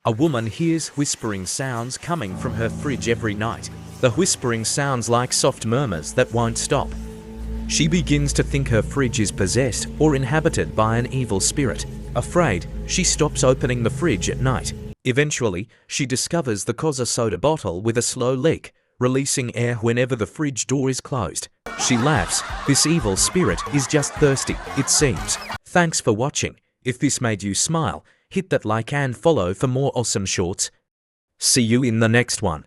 A woman hears whispering sounds coming from her fridge every night. The whispering sounds like soft murmurs that won't stop. She begins to think her fridge is possessed or inhabited by an evil spirit. Afraid, she stops opening the fridge at night. Eventually, she discovers the cause a soda bottle with a slow leak, releasing air whenever the fridge door is closed. She laughs. This evil spirit is just thirsty, it seems. Thanks for watching. If this made you smile, hit that like and follow for more awesome shorts. See you in the next one.